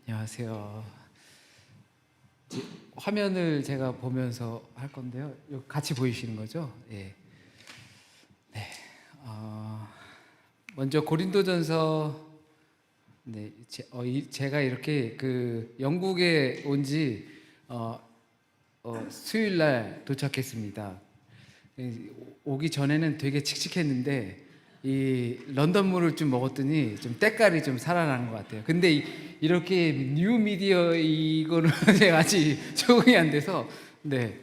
안녕하세요. 화면을 제가 보면서 할 건데요. 이거 같이 보이시는 거죠? 예. 네. 먼저 고린도전서. 네. 제가 이렇게 그 영국에 온지 수요일 날 도착했습니다. 오기 전에는 되게 칙칙했는데 이 런던물을 좀 먹었더니 좀 때깔이 좀 살아나는 것 같아요. 근데 이렇게 뉴 미디어 이거는 제가 아직 적응이 안 돼서 네,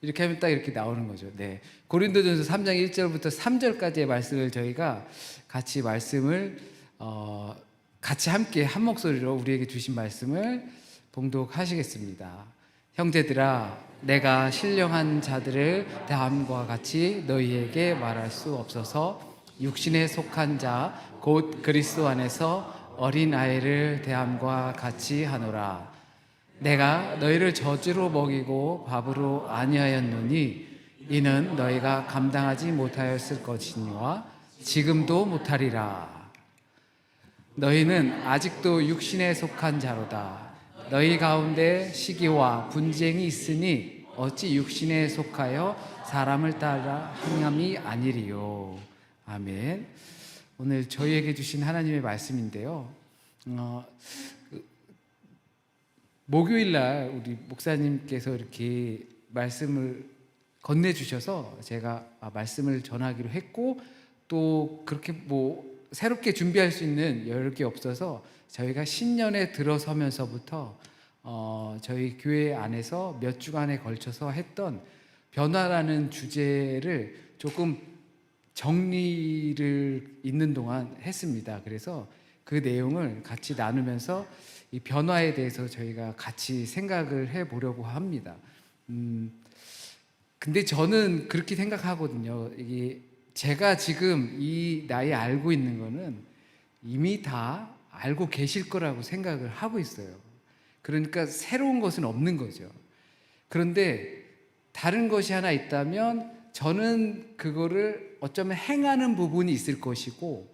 이렇게 하면 딱 이렇게 나오는 거죠. 네, 고린도전서 3장 1절부터 3절까지의 말씀을 저희가 같이 말씀을 같이 함께 한 목소리로 우리에게 주신 말씀을 봉독하시겠습니다. 형제들아, 내가 신령한 자들을 대함과 같이 너희에게 말할 수 없어서 육신에 속한 자 곧 그리스도 안에서 어린 아이를 대함과 같이 하노라. 내가 너희를 저주로 먹이고 밥으로 아니하였노니 이는 너희가 감당하지 못하였을 것이니와 지금도 못하리라. 너희는 아직도 육신에 속한 자로다. 너희 가운데 시기와 분쟁이 있으니 어찌 육신에 속하여 사람을 따라 행함이 아니리요. 아멘. 오늘 저희에게 주신 하나님의 말씀인데요. 목요일 날 우리 목사님께서 이렇게 말씀을 건네주셔서 제가 말씀을 전하기로 했고, 또 그렇게 뭐 새롭게 준비할 수 있는 여러 게 없어서 저희가 신년에 들어서면서부터 저희 교회 안에서 몇 주간에 걸쳐서 했던 변화라는 주제를 조금 정리를 있는 동안 했습니다. 그래서 그 내용을 같이 나누면서 이 변화에 대해서 저희가 같이 생각을 해보려고 합니다. 근데 저는 그렇게 생각하거든요. 이게 제가 지금 이 나이에 알고 있는 거는 이미 다 알고 계실 거라고 생각을 하고 있어요. 그러니까 새로운 것은 없는 거죠. 그런데 다른 것이 하나 있다면 저는 그거를 어쩌면 행하는 부분이 있을 것이고,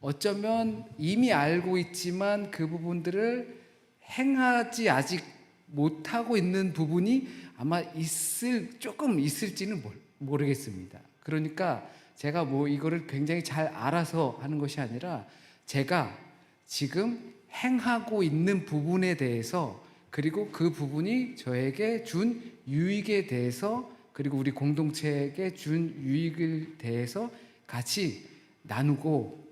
어쩌면 이미 알고 있지만 그 부분들을 행하지 아직 못하고 있는 부분이 아마 조금 있을지는 모르겠습니다. 그러니까 제가 뭐 이거를 굉장히 잘 알아서 하는 것이 아니라 제가 지금 행하고 있는 부분에 대해서, 그리고 그 부분이 저에게 준 유익에 대해서, 그리고 우리 공동체에게 준 유익에 대해서 같이 나누고,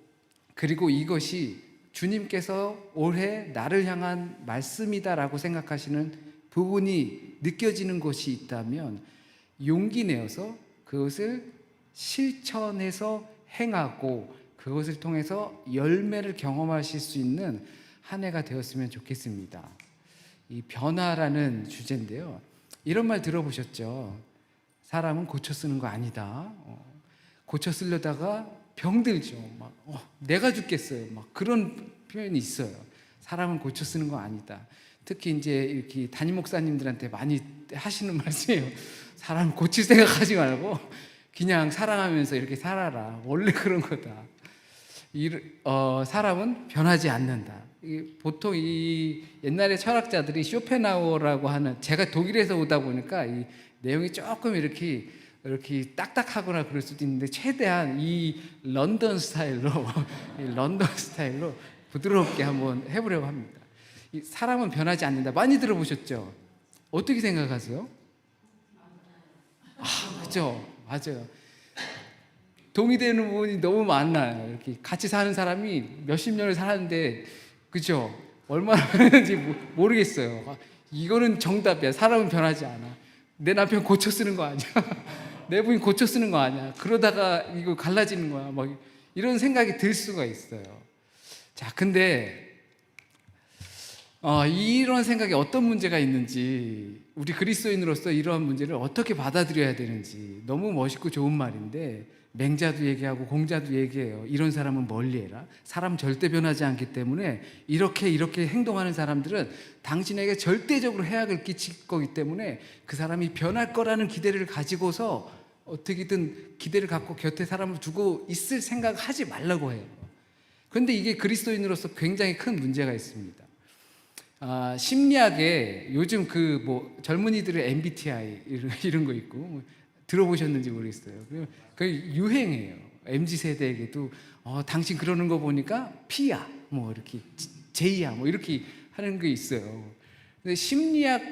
그리고 이것이 주님께서 올해 나를 향한 말씀이다라고 생각하시는 부분이 느껴지는 것이 있다면 용기 내어서 그것을 실천해서 행하고 그것을 통해서 열매를 경험하실 수 있는 한 해가 되었으면 좋겠습니다. 이 변화라는 주제인데요. 이런 말 들어보셨죠? 사람은 고쳐 쓰는 거 아니다. 고쳐 쓰려다가 병들죠. 막 내가 죽겠어요. 막 그런 표현이 있어요. 사람은 고쳐 쓰는 거 아니다. 특히 이제 이렇게 담임 목사님들한테 많이 하시는 말씀이에요. 사람 고칠 생각하지 말고 그냥 사랑하면서 이렇게 살아라. 원래 그런 거다. 사람은 변하지 않는다. 보통 이 옛날에 철학자들이 쇼펜하우어라고 하는, 제가 독일에서 오다 보니까 이 내용이 조금 이렇게 딱딱하거나 그럴 수도 있는데 최대한 이 런던 스타일로 부드럽게 한번 해보려고 합니다. 이 사람은 변하지 않는다. 많이 들어보셨죠? 어떻게 생각하세요? 그죠? 맞아요. 동의되는 부분이 너무 많아요. 이렇게 같이 사는 사람이 몇십 년을 살았는데, 그죠? 얼마나 변했는지 모르겠어요. 이거는 정답이야. 사람은 변하지 않아. 내 남편 고쳐 쓰는 거 아니야? 내 부인 고쳐 쓰는 거 아니야? 그러다가 이거 갈라지는 거야. 막 이런 생각이 들 수가 있어요. 자, 근데 이런 생각에 어떤 문제가 있는지, 우리 그리스도인으로서 이러한 문제를 어떻게 받아들여야 되는지, 너무 멋있고 좋은 말인데 맹자도 얘기하고 공자도 얘기해요. 이런 사람은 멀리해라. 사람 절대 변하지 않기 때문에 이렇게 행동하는 사람들은 당신에게 절대적으로 해악을 끼칠 거기 때문에 그 사람이 변할 거라는 기대를 가지고서 어떻게든 기대를 갖고 곁에 사람을 두고 있을 생각하지 말라고 해요. 그런데 이게 그리스도인으로서 굉장히 큰 문제가 있습니다. 심리학에 요즘 그 뭐 젊은이들의 MBTI 이런 거 있고 뭐 들어보셨는지 모르겠어요. 그 유행해요. MZ 세대에게도 당신 그러는 거 보니까 P야, 뭐 이렇게 J야, 뭐 이렇게 하는 게 있어요. 근데 심리학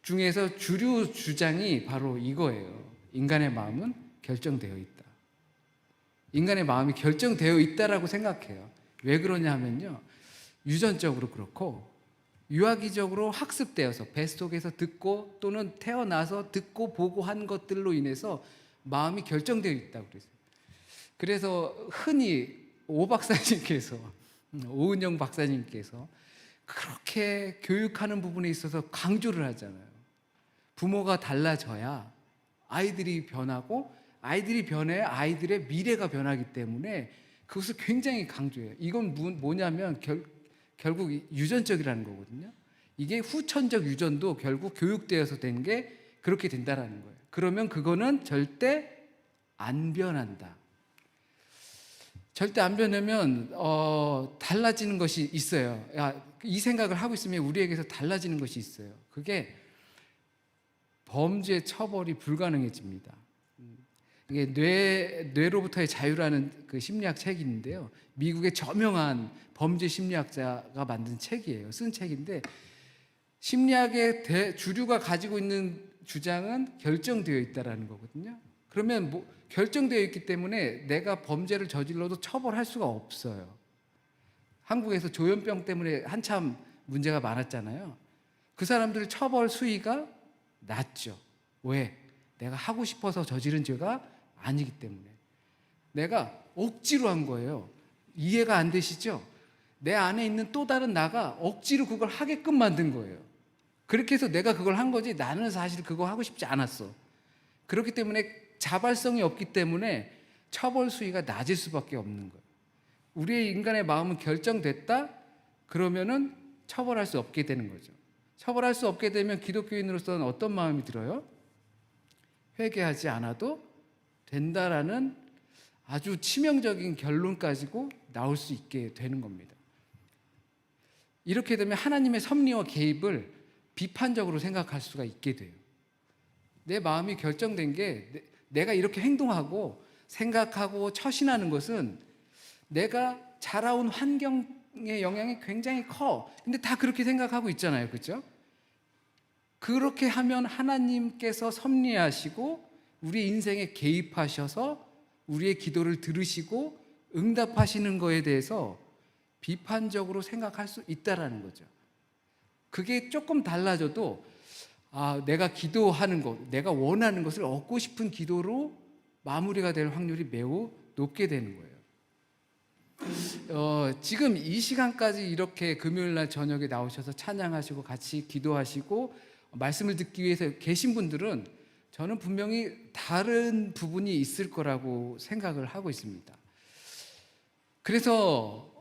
중에서 주류 주장이 바로 이거예요. 인간의 마음은 결정되어 있다. 인간의 마음이 결정되어 있다라고 생각해요. 왜 그러냐 하면요, 유전적으로 그렇고 유아기적으로 학습되어서 뱃속에서 듣고 또는 태어나서 듣고 보고 한 것들로 인해서 마음이 결정되어 있다고 그랬어요. 그래서 흔히 오 박사님께서, 오은영 박사님께서 그렇게 교육하는 부분에 있어서 강조를 하잖아요. 부모가 달라져야 아이들이 변하고, 아이들이 변해야 아이들의 미래가 변하기 때문에 그것을 굉장히 강조해요. 이건 뭐냐면 결국 유전적이라는 거거든요. 이게 후천적 유전도 결국 교육되어서 된 게 그렇게 된다라는 거예요. 그러면 그거는 절대 안 변한다. 절대 안 변하면 달라지는 것이 있어요. 이 생각을 하고 있으면 우리에게서 달라지는 것이 있어요. 그게 범죄 처벌이 불가능해집니다. 이게 뇌로부터의 자유라는 그 심리학 책이 있는데요. 미국의 저명한 범죄 심리학자가 만든 책이에요. 쓴 책인데, 심리학의 주류가 가지고 있는 주장은 결정되어 있다라는 거거든요. 그러면 결정되어 있기 때문에 내가 범죄를 저질러도 처벌할 수가 없어요. 한국에서 조현병 때문에 한참 문제가 많았잖아요. 그 사람들 처벌 수위가 낮죠. 왜? 내가 하고 싶어서 저지른 죄가 아니기 때문에. 내가 억지로 한 거예요. 이해가 안 되시죠? 내 안에 있는 또 다른 나가 억지로 그걸 하게끔 만든 거예요. 그렇게 해서 내가 그걸 한 거지, 나는 사실 그거 하고 싶지 않았어. 그렇기 때문에 자발성이 없기 때문에 처벌 수위가 낮을 수밖에 없는 거예요. 우리의 인간의 마음은 결정됐다? 그러면은 처벌할 수 없게 되는 거죠. 처벌할 수 없게 되면 기독교인으로서는 어떤 마음이 들어요? 회개하지 않아도 된다라는 아주 치명적인 결론까지고 나올 수 있게 되는 겁니다. 이렇게 되면 하나님의 섭리와 개입을 비판적으로 생각할 수가 있게 돼요. 내 마음이 결정된 게, 내가 이렇게 행동하고 생각하고 처신하는 것은 내가 자라온 환경의 영향이 굉장히 커. 근데 다 그렇게 생각하고 있잖아요. 그렇죠? 그렇게 하면 하나님께서 섭리하시고 우리 인생에 개입하셔서 우리의 기도를 들으시고 응답하시는 거에 대해서 비판적으로 생각할 수 있다라는 거죠. 그게 조금 달라져도 내가 기도하는 것, 내가 원하는 것을 얻고 싶은 기도로 마무리가 될 확률이 매우 높게 되는 거예요. 지금 이 시간까지 이렇게 금요일날 저녁에 나오셔서 찬양하시고 같이 기도하시고 말씀을 듣기 위해서 계신 분들은 저는 분명히 다른 부분이 있을 거라고 생각을 하고 있습니다. 그래서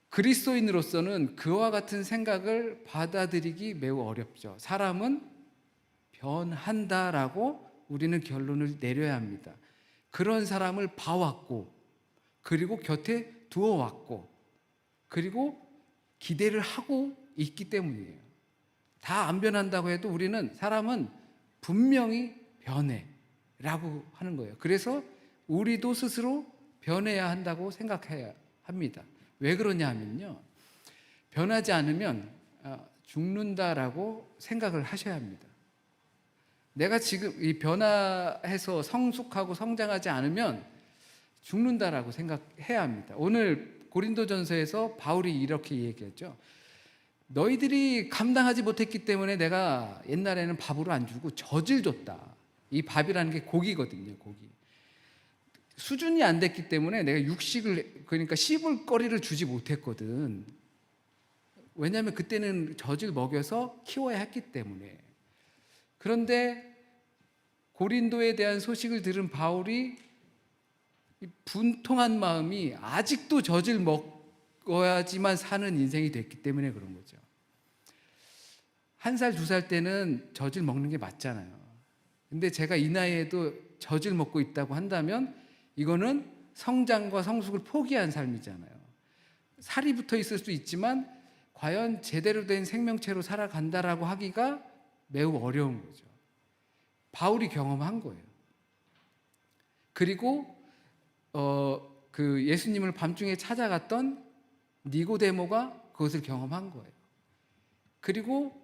그리스도인으로서는 그와 같은 생각을 받아들이기 매우 어렵죠. 사람은 변한다라고 우리는 결론을 내려야 합니다. 그런 사람을 봐왔고, 그리고 곁에 두어왔고, 그리고 기대를 하고 있기 때문이에요. 다 안 변한다고 해도 우리는, 사람은 분명히 변해라고 하는 거예요. 그래서 우리도 스스로 변해야 한다고 생각해야 합니다. 왜 그러냐 하면요, 변하지 않으면 죽는다라고 생각을 하셔야 합니다. 내가 지금 이 변화해서 성숙하고 성장하지 않으면 죽는다라고 생각해야 합니다. 오늘 고린도전서에서 바울이 이렇게 얘기했죠. 너희들이 감당하지 못했기 때문에 내가 옛날에는 밥으로 안 주고 젖을 줬다. 이 밥이라는 게 고기거든요. 고기. 수준이 안 됐기 때문에 내가 육식을, 그러니까 씹을 거리를 주지 못했거든. 왜냐하면 그때는 젖을 먹여서 키워야 했기 때문에. 그런데 고린도에 대한 소식을 들은 바울이 분통한 마음이 아직도 젖을 먹어야지만 사는 인생이 됐기 때문에 그런 거죠. 1살, 2살 때는 젖을 먹는 게 맞잖아요. 근데 제가 이 나이에도 젖을 먹고 있다고 한다면 이거는 성장과 성숙을 포기한 삶이잖아요. 살이 붙어 있을 수 있지만 과연 제대로 된 생명체로 살아간다라고 하기가 매우 어려운 거죠. 바울이 경험한 거예요. 그리고 그 예수님을 밤중에 찾아갔던 니고데모가 그것을 경험한 거예요. 그리고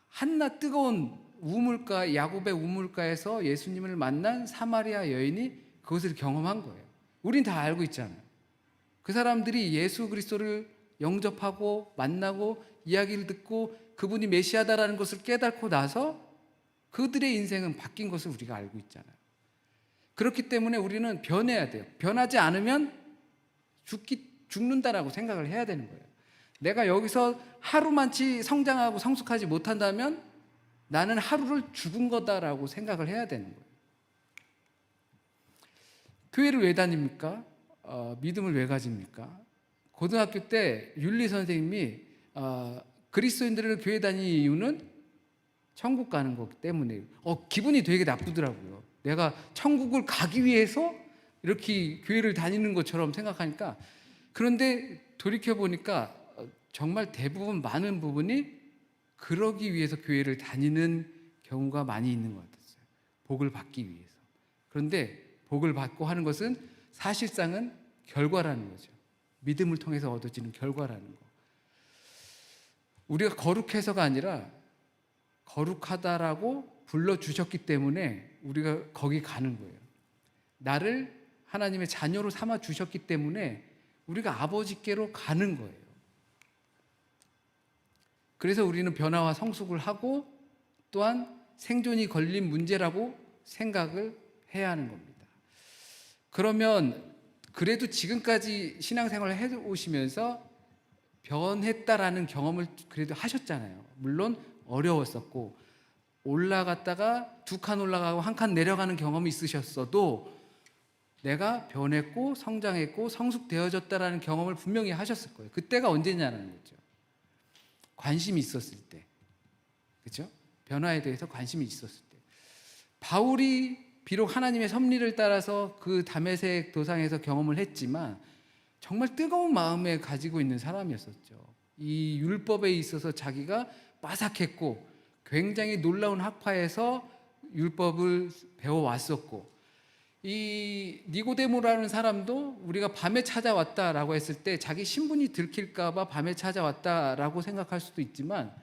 한낮 뜨거운 우물가, 야곱의 우물가에서 예수님을 만난 사마리아 여인이 그것을 경험한 거예요. 우린 다 알고 있잖아요. 그 사람들이 예수 그리스도를 영접하고 만나고 이야기를 듣고 그분이 메시아다라는 것을 깨닫고 나서 그들의 인생은 바뀐 것을 우리가 알고 있잖아요. 그렇기 때문에 우리는 변해야 돼요. 변하지 않으면 죽는다라고 생각을 해야 되는 거예요. 내가 여기서 하루만치 성장하고 성숙하지 못한다면 나는 하루를 죽은 거다라고 생각을 해야 되는 거예요. 교회를 왜 다닙니까? 믿음을 왜 가집니까? 고등학교 때 윤리 선생님이 그리스도인들을 교회 다니는 이유는 천국 가는 것 때문에 기분이 되게 나쁘더라고요. 내가 천국을 가기 위해서 이렇게 교회를 다니는 것처럼 생각하니까. 그런데 돌이켜보니까 정말 대부분 많은 부분이 그러기 위해서 교회를 다니는 경우가 많이 있는 것 같았어요. 복을 받기 위해서. 그런데 복을 받고 하는 것은 사실상은 결과라는 거죠. 믿음을 통해서 얻어지는 결과라는 거. 우리가 거룩해서가 아니라 거룩하다라고 불러주셨기 때문에 우리가 거기 가는 거예요. 나를 하나님의 자녀로 삼아 주셨기 때문에 우리가 아버지께로 가는 거예요. 그래서 우리는 변화와 성숙을 하고 또한 생존이 걸린 문제라고 생각을 해야 하는 겁니다. 그러면 그래도 지금까지 신앙생활을 해오시면서 변했다라는 경험을 그래도 하셨잖아요. 물론 어려웠었고 올라갔다가 2칸 올라가고 1칸 내려가는 경험이 있으셨어도 내가 변했고 성장했고 성숙되어졌다라는 경험을 분명히 하셨을 거예요. 그때가 언제냐는 거죠. 관심이 있었을 때. 그렇죠? 변화에 대해서 관심이 있었을 때. 바울이 비록 하나님의 섭리를 따라서 그 다메섹 도상에서 경험을 했지만 정말 뜨거운 마음에 가지고 있는 사람이었었죠. 이 율법에 있어서 자기가 빠삭했고 굉장히 놀라운 학파에서 율법을 배워왔었고 이 니고데모라는 사람도 우리가 밤에 찾아왔다라고 했을 때 자기 신분이 들킬까 봐 밤에 찾아왔다라고 생각할 수도 있지만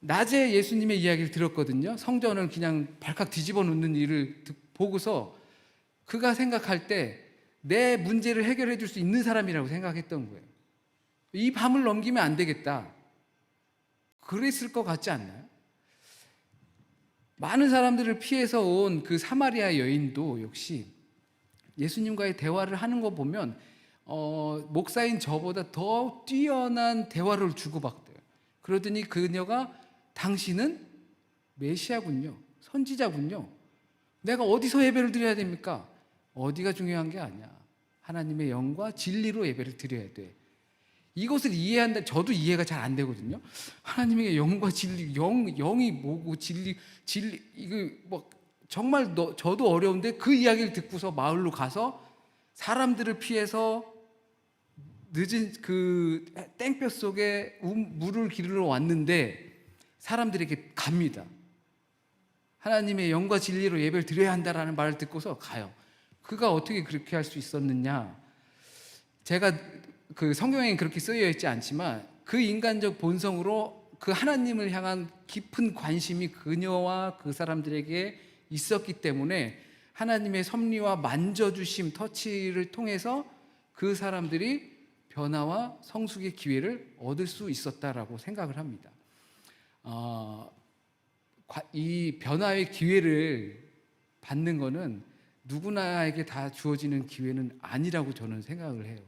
낮에 예수님의 이야기를 들었거든요. 성전을 그냥 발칵 뒤집어 놓는 일을 보고서 그가 생각할 때 내 문제를 해결해 줄 수 있는 사람이라고 생각했던 거예요. 이 밤을 넘기면 안 되겠다. 그랬을 것 같지 않나요? 많은 사람들을 피해서 온 그 사마리아 여인도 역시 예수님과의 대화를 하는 거 보면 목사인 저보다 더 뛰어난 대화를 주고받대요. 그러더니 그녀가 당신은 메시아군요. 선지자군요. 내가 어디서 예배를 드려야 됩니까? 어디가 중요한 게 아니야. 하나님의 영과 진리로 예배를 드려야 돼. 이것을 이해한다. 저도 이해가 잘 안 되거든요. 하나님의 영과 진리, 영이 뭐고 진리 이거 뭐 정말 저도 어려운데 그 이야기를 듣고서 마을로 가서 사람들을 피해서 늦은 그 땡볕 속에 물을 기르러 왔는데 사람들에게 갑니다. 하나님의 영과 진리로 예배를 드려야 한다라는 말을 듣고서 가요. 그가 어떻게 그렇게 할 수 있었느냐? 제가 그 성경에는 그렇게 쓰여 있지 않지만 그 인간적 본성으로 그 하나님을 향한 깊은 관심이 그녀와 그 사람들에게 있었기 때문에 하나님의 섭리와 만져주심, 터치를 통해서 그 사람들이 변화와 성숙의 기회를 얻을 수 있었다라고 생각을 합니다. 이 변화의 기회를 받는 것은 누구나에게 다 주어지는 기회는 아니라고 저는 생각을 해요.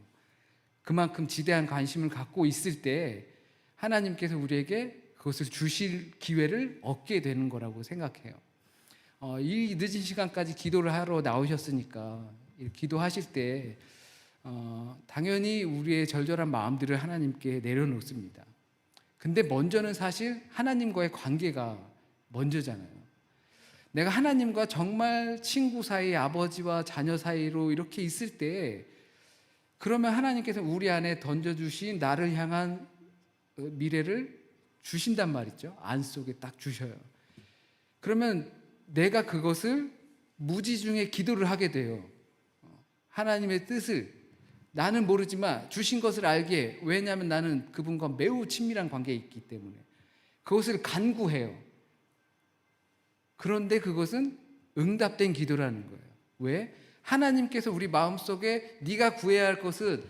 그만큼 지대한 관심을 갖고 있을 때 하나님께서 우리에게 그것을 주실 기회를 얻게 되는 거라고 생각해요. 이 늦은 시간까지 기도를 하러 나오셨으니까 기도하실 때 당연히 우리의 절절한 마음들을 하나님께 내려놓습니다. 근데 먼저는 사실 하나님과의 관계가 먼저잖아요. 내가 하나님과 정말 친구 사이, 아버지와 자녀 사이로 이렇게 있을 때 그러면 하나님께서 우리 안에 던져주신 나를 향한 미래를 주신단 말이죠. 안 속에 딱 주셔요. 그러면 내가 그것을 무지중에 기도를 하게 돼요. 하나님의 뜻을 나는 모르지만 주신 것을 알게. 왜냐하면 나는 그분과 매우 친밀한 관계에 있기 때문에 그것을 간구해요. 그런데 그것은 응답된 기도라는 거예요. 왜? 하나님께서 우리 마음속에 네가 구해야 할 것은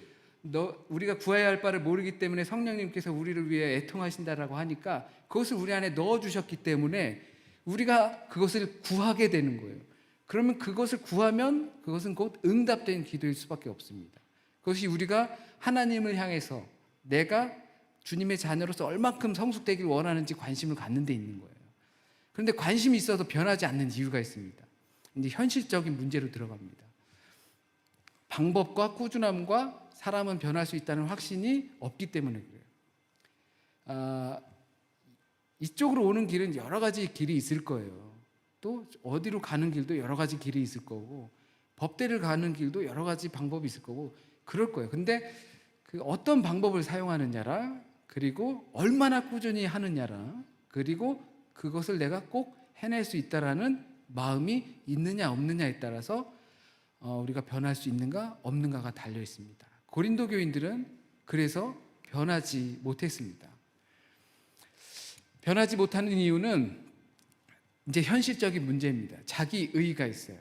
우리가 구해야 할 바를 모르기 때문에 성령님께서 우리를 위해 애통하신다라고 하니까 그것을 우리 안에 넣어주셨기 때문에 우리가 그것을 구하게 되는 거예요. 그러면 그것을 구하면 그것은 곧 응답된 기도일 수밖에 없습니다. 그것이 우리가 하나님을 향해서 내가 주님의 자녀로서 얼마큼 성숙되길 원하는지 관심을 갖는 데 있는 거예요. 그런데 관심이 있어도 변하지 않는 이유가 있습니다. 이제 현실적인 문제로 들어갑니다. 방법과 꾸준함과 사람은 변할 수 있다는 확신이 없기 때문에 그래요. 이쪽으로 오는 길은 여러 가지 길이 있을 거예요. 또 어디로 가는 길도 여러 가지 길이 있을 거고, 법대를 가는 길도 여러 가지 방법이 있을 거고 그럴 거예요. 근데 그 어떤 방법을 사용하느냐라, 그리고 얼마나 꾸준히 하느냐라, 그리고 그것을 내가 꼭 해낼 수 있다라는 마음이 있느냐 없느냐에 따라서 우리가 변할 수 있는가 없는가가 달려 있습니다. 고린도 교인들은 그래서 변하지 못했습니다. 변하지 못하는 이유는 이제 현실적인 문제입니다. 자기 의의가 있어요.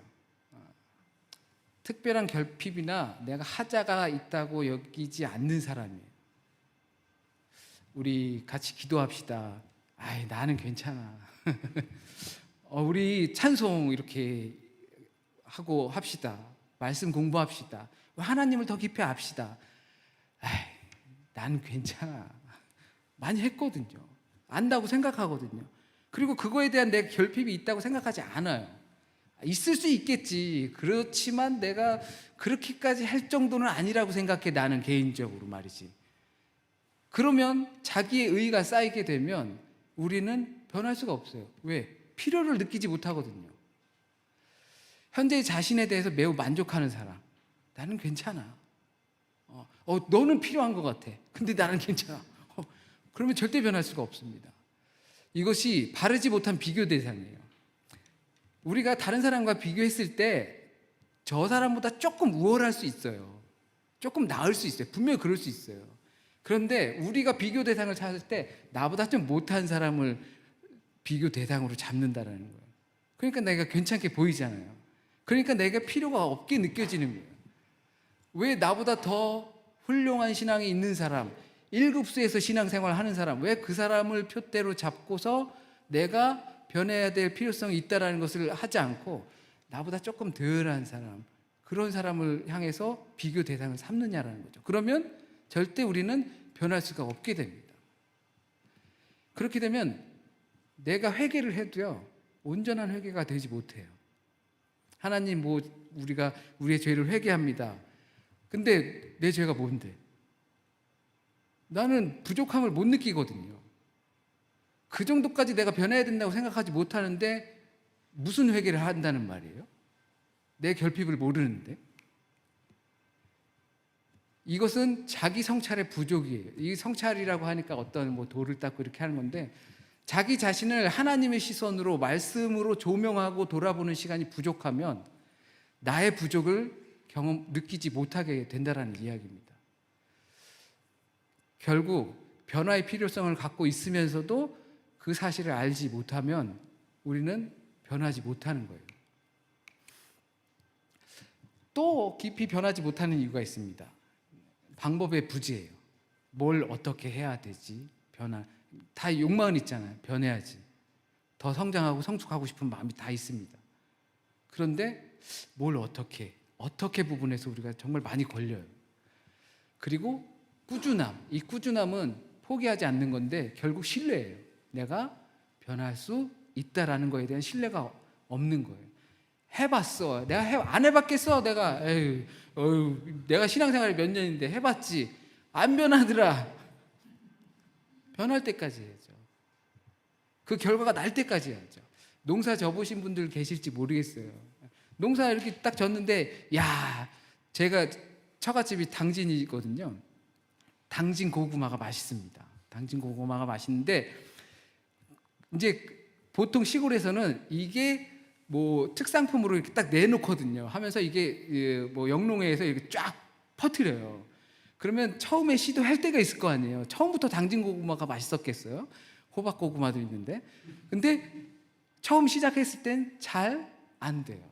특별한 결핍이나 내가 하자가 있다고 여기지 않는 사람이에요. 우리 같이 기도합시다. 아이, 나는 괜찮아. 우리 찬송 이렇게 하고 합시다. 말씀 공부합시다. 하나님을 더 깊이 압시다. 아이, 난 괜찮아. 많이 했거든요. 안다고 생각하거든요. 그리고 그거에 대한 내 결핍이 있다고 생각하지 않아요. 있을 수 있겠지. 그렇지만 내가 그렇게까지 할 정도는 아니라고 생각해, 나는 개인적으로 말이지. 그러면 자기의 의의가 쌓이게 되면 우리는 변할 수가 없어요. 왜? 필요를 느끼지 못하거든요. 현재 자신에 대해서 매우 만족하는 사람, 나는 괜찮아. 너는 필요한 것 같아. 근데 나는 괜찮아. 그러면 절대 변할 수가 없습니다. 이것이 바르지 못한 비교 대상이에요. 우리가 다른 사람과 비교했을 때 저 사람보다 조금 우월할 수 있어요. 조금 나을 수 있어요. 분명히 그럴 수 있어요. 그런데 우리가 비교 대상을 찾을 때 나보다 좀 못한 사람을 비교 대상으로 잡는다라는 거예요. 그러니까 내가 괜찮게 보이잖아요. 그러니까 내가 필요가 없게 느껴지는 거예요. 왜 나보다 더 훌륭한 신앙이 있는 사람, 1급수에서 신앙생활 하는 사람, 왜 그 사람을 표대로 잡고서 내가 변해야 될 필요성이 있다는 것을 하지 않고 나보다 조금 덜한 사람, 그런 사람을 향해서 비교 대상을 삼느냐라는 거죠. 그러면 절대 우리는 변할 수가 없게 됩니다. 그렇게 되면 내가 회개를 해도요, 온전한 회개가 되지 못해요. 하나님, 우리가 우리의 죄를 회개합니다. 근데 내 죄가 뭔데? 나는 부족함을 못 느끼거든요. 그 정도까지 내가 변해야 된다고 생각하지 못하는데 무슨 회개를 한다는 말이에요? 내 결핍을 모르는데. 이것은 자기 성찰의 부족이에요. 이 성찰이라고 하니까 어떤 돌을 닦고 이렇게 하는 건데, 자기 자신을 하나님의 시선으로, 말씀으로 조명하고 돌아보는 시간이 부족하면 나의 부족을 느끼지 못하게 된다는 이야기입니다. 결국 변화의 필요성을 갖고 있으면서도 그 사실을 알지 못하면 우리는 변하지 못하는 거예요. 또 깊이 변하지 못하는 이유가 있습니다. 방법의 부재예요. 뭘 어떻게 해야 되지? 다 욕망은 있잖아요. 변해야지. 더 성장하고 성숙하고 싶은 마음이 다 있습니다. 그런데 뭘 어떻게 부분에서 우리가 정말 많이 걸려요. 그리고 꾸준함. 이 꾸준함은 포기하지 않는 건데 결국 신뢰예요. 내가 변할 수 있다라는 거에 대한 신뢰가 없는 거예요. 해봤어. 내가 안 해봤겠어. 내가 신앙생활이 몇 년인데 해봤지. 안 변하더라. 변할 때까지 해야죠. 그 결과가 날 때까지 해야죠. 농사 져보신 분들 계실지 모르겠어요. 농사 이렇게 딱 졌는데, 제가 처갓집이 당진이거든요. 당진 고구마가 맛있습니다. 당진 고구마가 맛있는데 이제 보통 시골에서는 이게 뭐 특산품으로 이렇게 딱 내놓거든요. 하면서 이게 뭐 영농회에서 이렇게 쫙 퍼뜨려요. 그러면 처음에 시도할 때가 있을 거 아니에요. 처음부터 당진 고구마가 맛있었겠어요? 호박 고구마도 있는데. 근데 처음 시작했을 땐 잘 안 돼요.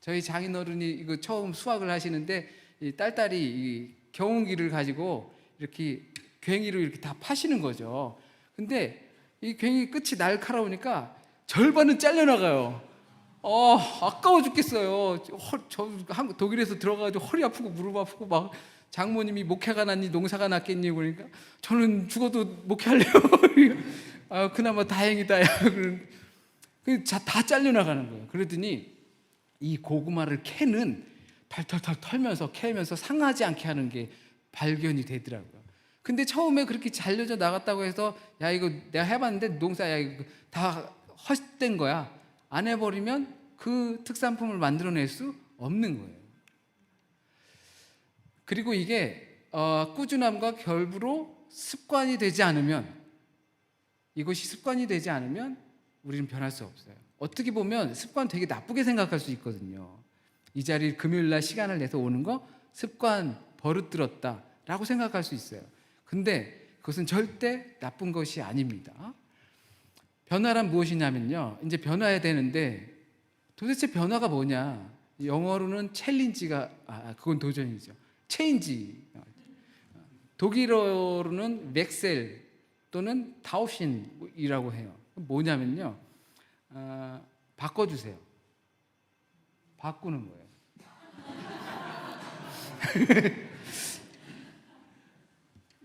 저희 장인어른이 이거 처음 수확을 하시는데 이 딸딸이 이 경운기를 가지고 이렇게 괭이로 이렇게 다 파시는 거죠. 근데 이 괭이 끝이 날카로우니까 절반은 잘려나가요. 아까워 죽겠어요. 저 독일에서 들어가가지고 허리 아프고 무릎 아프고 막 장모님이 목회가 났니 농사가 났겠니 그러니까 저는 죽어도 목회할래요. 그나마 다행이다. 다 잘려나가는 거예요. 그러더니 이 고구마를 캐는 털털털 털면서 캐면서 상하지 않게 하는 게 발견이 되더라고요. 근데 처음에 그렇게 잘려져 나갔다고 해서 야 이거 내가 해봤는데 농사야 이거 다 헛된 거야. 안 해버리면 그 특산품을 만들어낼 수 없는 거예요. 그리고 이게 꾸준함과 결부로 습관이 되지 않으면 이것이 습관이 되지 않으면 우리는 변할 수 없어요. 어떻게 보면 습관 되게 나쁘게 생각할 수 있거든요. 이 자리 금요일 날 시간을 내서 오는 거 습관 버릇들었다 라고 생각할 수 있어요. 근데 그것은 절대 나쁜 것이 아닙니다. 변화란 무엇이냐면요, 이제 변화해야 되는데 도대체 변화가 뭐냐. 영어로는 챌린지가 그건 도전이죠. 체인지. 독일어로는 웩셀 또는 타우신이라고 해요. 뭐냐면요, 바꿔주세요. 바꾸는 거예요.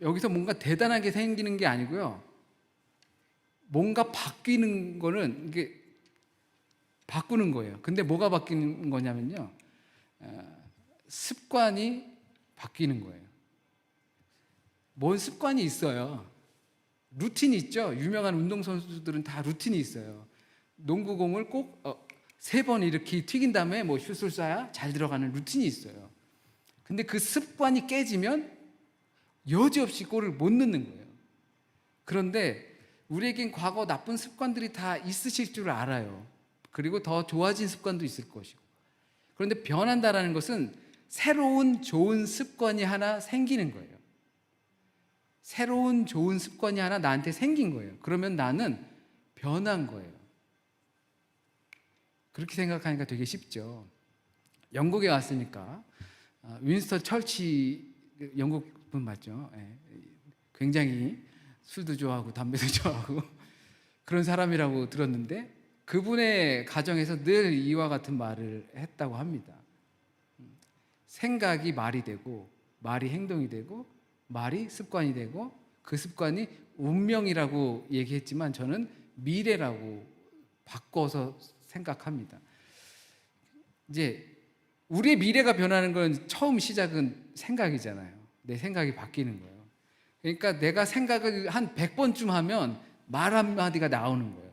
여기서 뭔가 대단하게 생기는 게 아니고요, 뭔가 바뀌는 거는 이게 바꾸는 거예요. 근데 뭐가 바뀌는 거냐면요, 습관이 바뀌는 거예요. 뭔 습관이 있어요. 루틴이 있죠. 유명한 운동선수들은 다 루틴이 있어요. 농구공을 꼭 3번 이렇게 튀긴 다음에 뭐 슛을 쏴야 잘 들어가는 루틴이 있어요. 근데 그 습관이 깨지면 여지없이 골을 못 넣는 거예요. 그런데 우리에겐 과거 나쁜 습관들이 다 있으실 줄 알아요. 그리고 더 좋아진 습관도 있을 것이고. 그런데 변한다라는 것은 새로운 좋은 습관이 하나 생기는 거예요. 새로운 좋은 습관이 하나 나한테 생긴 거예요. 그러면 나는 변한 거예요. 그렇게 생각하니까 되게 쉽죠. 영국에 왔으니까 윈스턴 철치, 영국 분 맞죠? 굉장히 술도 좋아하고 담배도 좋아하고 그런 사람이라고 들었는데 그분의 가정에서 늘 이와 같은 말을 했다고 합니다. 생각이 말이 되고 말이 행동이 되고 말이 습관이 되고 그 습관이 운명이라고 얘기했지만 저는 미래라고 바꿔서 생각합니다. 이제 우리의 미래가 변하는 건 처음 시작은 생각이잖아요. 내 생각이 바뀌는 거예요. 그러니까 내가 생각을 한 100번쯤 하면 말 한마디가 나오는 거예요.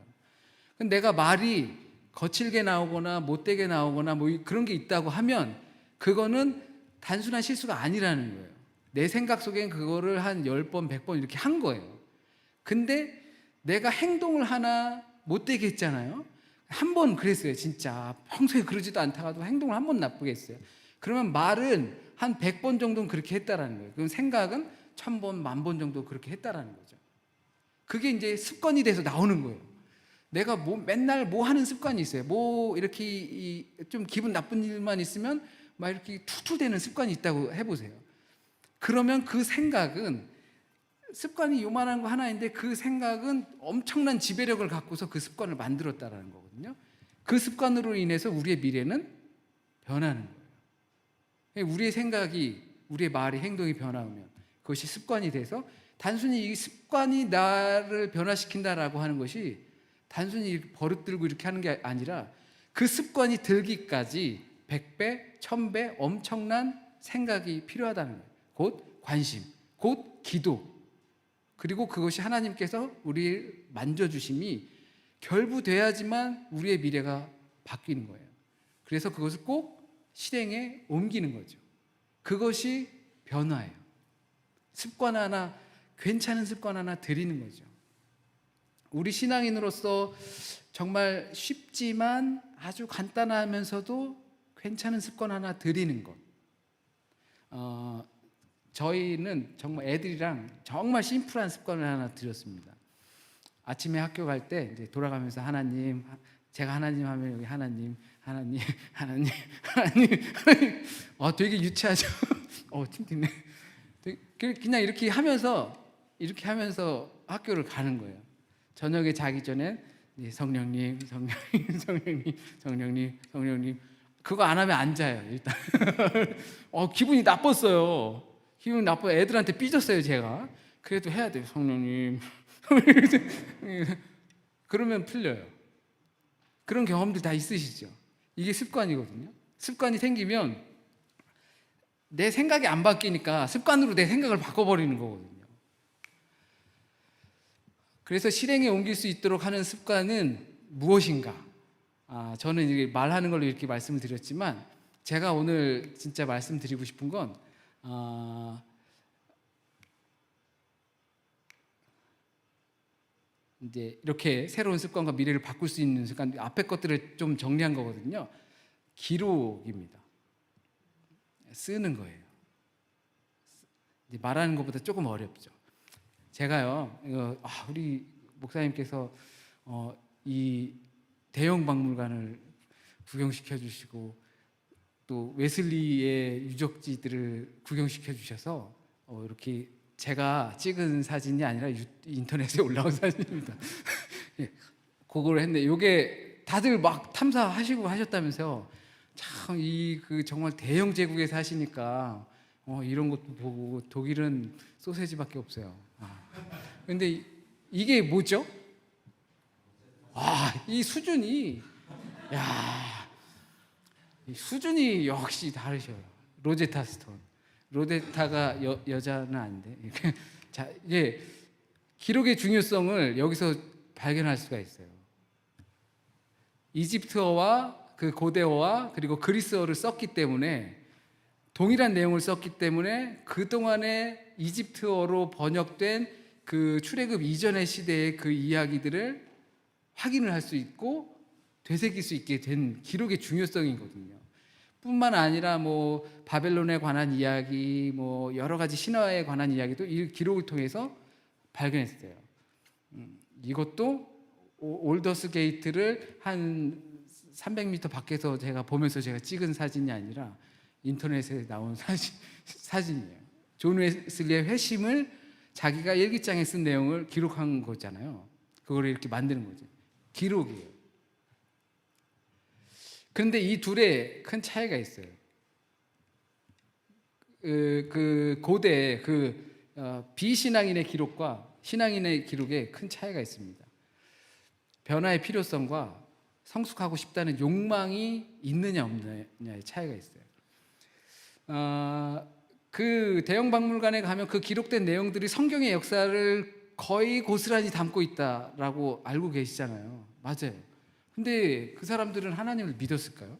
내가 말이 거칠게 나오거나 못되게 나오거나 뭐 그런 게 있다고 하면 그거는 단순한 실수가 아니라는 거예요. 내 생각 속엔 그거를 한 10번, 100번 이렇게 한 거예요. 근데 내가 행동을 하나 못되게 했잖아요. 한 번 그랬어요. 진짜 평소에 그러지도 않다가도 행동을 한 번 나쁘게 했어요. 그러면 말은 한 100번 정도는 그렇게 했다라는 거예요. 그럼 생각은 1000번, 10,000번 정도 그렇게 했다라는 거죠. 그게 이제 습관이 돼서 나오는 거예요. 내가 맨날 뭐 하는 습관이 있어요. 뭐 이렇게 좀 기분 나쁜 일만 있으면 막 이렇게 툴툴대는 습관이 있다고 해보세요. 그러면 그 생각은 습관이 요만한 거 하나인데 그 생각은 엄청난 지배력을 갖고서 그 습관을 만들었다라는 거거든요. 그 습관으로 인해서 우리의 미래는 변하는 거예요. 우리의 생각이, 우리의 말이, 행동이 변하면 그것이 습관이 돼서 단순히 이 습관이 나를 변화시킨다라고 하는 것이 단순히 버릇 들고 이렇게 하는 게 아니라 그 습관이 들기까지 100배, 1000배 엄청난 생각이 필요하다는 거예요. 곧 관심, 곧 기도, 그리고 그것이 하나님께서 우리를 만져주심이 결부돼야지만 우리의 미래가 바뀌는 거예요. 그래서 그것을 꼭 실행에 옮기는 거죠. 그것이 변화예요. 습관 하나 괜찮은 습관 하나 들이는 거죠. 우리 신앙인으로서 정말 쉽지만 아주 간단하면서도 괜찮은 습관 하나 들이는 것. 저희는 정말 애들이랑 정말 심플한 습관을 하나 들였습니다. 아침에 학교 갈 때 이제 돌아가면서 하나님, 제가 하나님 하면 여기 하나님, 하나님, 하나님, 하나님, 하나님. 되게 유치하죠. 침 튀네. 그냥 이렇게 하면서 학교를 가는 거예요. 저녁에 자기 전에 성령님, 성령님, 성령님, 성령님, 성령님. 그거 안 하면 안 자요, 일단. 기분이 나빴어요. 기분이 나빠. 애들한테 삐졌어요, 제가. 그래도 해야 돼요, 성령님. 그러면 풀려요. 그런 경험들 다 있으시죠? 이게 습관이거든요. 습관이 생기면 내 생각이 안 바뀌니까 습관으로 내 생각을 바꿔버리는 거거든요. 그래서 실행에 옮길 수 있도록 하는 습관은 무엇인가? 저는 이게 말하는 걸로 이렇게 말씀을 드렸지만, 제가 오늘 진짜 말씀드리고 싶은 건 이제 이렇게 새로운 습관과 미래를 바꿀 수 있는 습관, 앞에 것들을 좀 정리한 거거든요. 기록입니다. 쓰는 거예요. 이제 말하는 것보다 조금 어렵죠. 제가요, 우리 목사님께서 이 대형 박물관을 구경시켜 주시고 또 웨슬리의 유적지들을 구경시켜 주셔서 이렇게 제가 찍은 사진이 아니라 인터넷에 올라온 사진입니다. 예, 그걸 했는데 이게 다들 막 탐사하시고 하셨다면서요. 참 정말 대형 제국에 사시니까 이런 것도 보고, 독일은 소세지밖에 없어요. 근데 이게 뭐죠? 이 수준이, 이 수준이 역시 다르셔요. 로제타 스톤. 로제타가 여자는 아닌데. 자, 이게 기록의 중요성을 여기서 발견할 수가 있어요. 이집트어와 그 고대어와 그리고 그리스어를 썼기 때문에, 동일한 내용을 썼기 때문에 그동안에 이집트어로 번역된 그 출애굽 이전의 시대의 그 이야기들을 확인을 할 수 있고 되새길 수 있게 된 기록의 중요성이거든요. 뿐만 아니라 바벨론에 관한 이야기, 여러 가지 신화에 관한 이야기도 이 기록을 통해서 발견했어요. 이것도 올더스 게이트를 한 300m 밖에서 제가 보면서 제가 찍은 사진이 아니라 인터넷에 나온 사진이에요. 존 웨슬리의 회심을 자기가 일기장에 쓴 내용을 기록한 거잖아요. 그걸 이렇게 만드는 거죠. 기록이에요. 그런데 이 둘에 큰 차이가 있어요. 그 고대 비신앙인의 기록과 신앙인의 기록에 큰 차이가 있습니다. 변화의 필요성과 성숙하고 싶다는 욕망이 있느냐 없느냐의 차이가 있어요. 그 대형 박물관에 가면 그 기록된 내용들이 성경의 역사를 거의 고스란히 담고 있다라고 알고 계시잖아요. 맞아요. 근데 그 사람들은 하나님을 믿었을까요?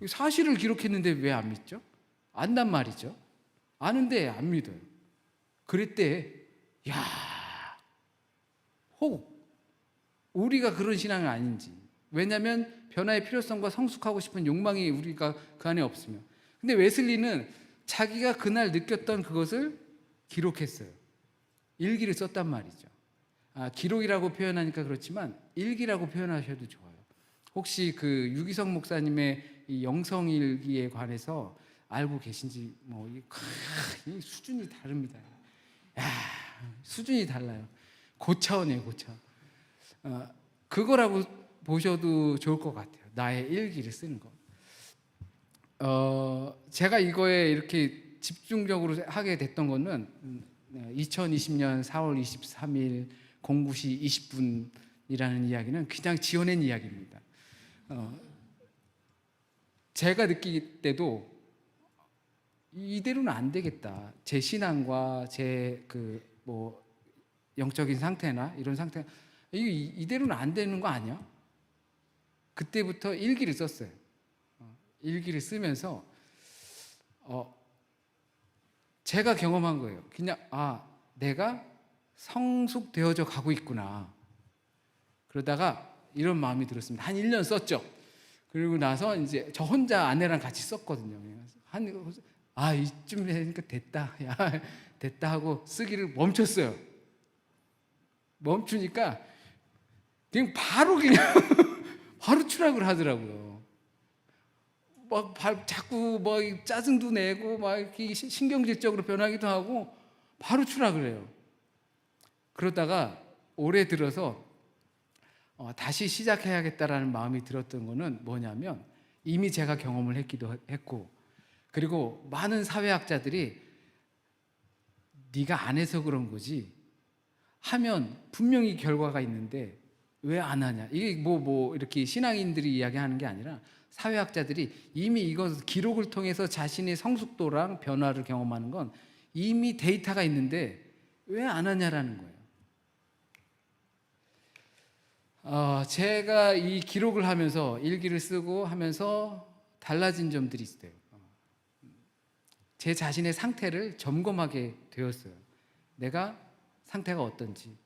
사실을 기록했는데 왜 안 믿죠? 안단 말이죠. 아는데 안 믿어요. 그랬대. 혹 우리가 그런 신앙은 아닌지. 왜냐하면 변화의 필요성과 성숙하고 싶은 욕망이 우리가 그 안에 없으면. 근데 웨슬리는 자기가 그날 느꼈던 그것을 기록했어요. 일기를 썼단 말이죠. 기록이라고 표현하니까 그렇지만 일기라고 표현하셔도 좋아요. 혹시 그 유기성 목사님의 이 영성일기에 관해서 알고 계신지, 이 수준이 다릅니다. 수준이 달라요. 고차원이에요, 고차원. 그거라고 보셔도 좋을 것 같아요. 나의 일기를 쓰는 거. 제가 이거에 이렇게 집중적으로 하게 됐던 거는 2020년 4월 23일 09시 20분이라는 이야기는 그냥 지어낸 이야기입니다. 제가 느낄 때도 이대로는 안 되겠다. 제 신앙과 제 영적인 상태나 이런 상태, 이대로는 안 되는 거 아니야? 그때부터 일기를 썼어요. 일기를 쓰면서 제가 경험한 거예요. 그냥 내가 성숙되어져 가고 있구나. 그러다가 이런 마음이 들었습니다. 한 1년 썼죠. 그리고 나서 이제 저 혼자 아내랑 같이 썼거든요. 이쯤 되니까 됐다. 야, 됐다 하고 쓰기를 멈췄어요. 멈추니까 그냥 바로 바로 추락을 하더라고요. 자꾸 짜증도 내고 막 이렇게 신경질적으로 변하기도 하고 바로 추락을 해요. 그러다가 올해 들어서 다시 시작해야겠다라는 마음이 들었던 거는 뭐냐면, 이미 제가 경험을 했기도 했고, 그리고 많은 사회학자들이 네가 안 해서 그런 거지 하면 분명히 결과가 있는데 왜 안 하냐. 이게 이렇게 신앙인들이 이야기하는 게 아니라 사회학자들이 이미 이거 기록을 통해서 자신의 성숙도랑 변화를 경험하는 건 이미 데이터가 있는데 왜 안 하냐라는 거예요. 제가 이 기록을 하면서, 일기를 쓰고 하면서 달라진 점들이 있어요. 제 자신의 상태를 점검하게 되었어요. 내가 상태가 어떤지,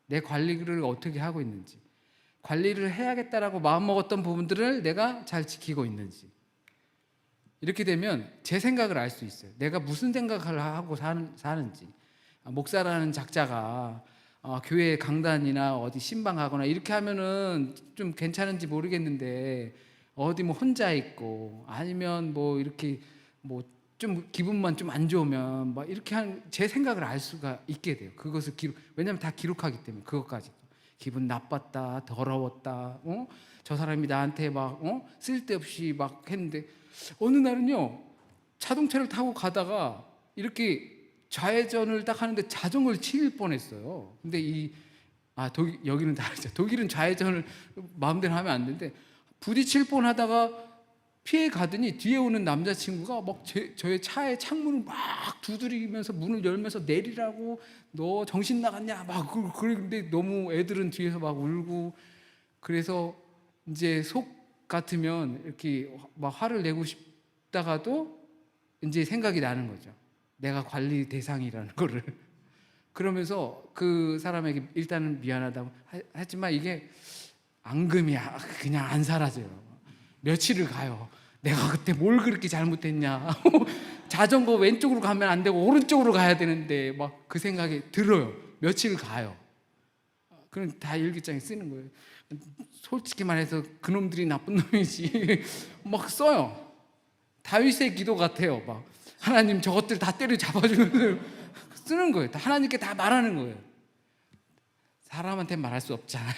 내 관리를 어떻게 하고 있는지, 관리를 해야겠다라고 마음먹었던 부분들을 내가 잘 지키고 있는지. 이렇게 되면 제 생각을 알 수 있어요. 내가 무슨 생각을 하고 사는지. 목사라는 작자가 교회 강단이나 어디 신방하거나 이렇게 하면은 좀 괜찮은지 모르겠는데, 어디 혼자 있고 아니면 이렇게 좀 기분만 좀 안 좋으면 이렇게 제 생각을 알 수가 있게 돼요. 그것을 왜냐하면 다 기록하기 때문에. 그것까지 기분 나빴다, 더러웠다, 저 사람이 나한테 쓸데없이 했는데, 어느 날은요 자동차를 타고 가다가 이렇게 좌회전을 딱 하는데 자전거를 칠 뻔했어요. 근데 여기는 다르죠. 독일은 좌회전을 마음대로 하면 안 되는데 부딪힐 뻔하다가 피해 가더니 뒤에 오는 남자친구가 저의 차의 창문을 막 두드리면서 문을 열면서 내리라고, 너 정신 나갔냐 그런데 너무 애들은 뒤에서 울고. 그래서 이제 속 같으면 이렇게 화를 내고 싶다가도 이제 생각이 나는 거죠. 내가 관리 대상이라는 거를. 그러면서 그 사람에게 일단은 미안하다고 하지만 이게 앙금이야. 그냥 안 사라져요. 며칠을 가요. 내가 그때 뭘 그렇게 잘못했냐. 자전거 왼쪽으로 가면 안 되고 오른쪽으로 가야 되는데 그 생각이 들어요. 며칠 가요. 그럼 다 일기장에 쓰는 거예요. 솔직히 말해서 그놈들이 나쁜 놈이지. 써요. 다윗의 기도 같아요. 하나님 저것들 다 때려잡아주면서 쓰는 거예요. 하나님께 다 말하는 거예요. 사람한테 말할 수 없잖아요.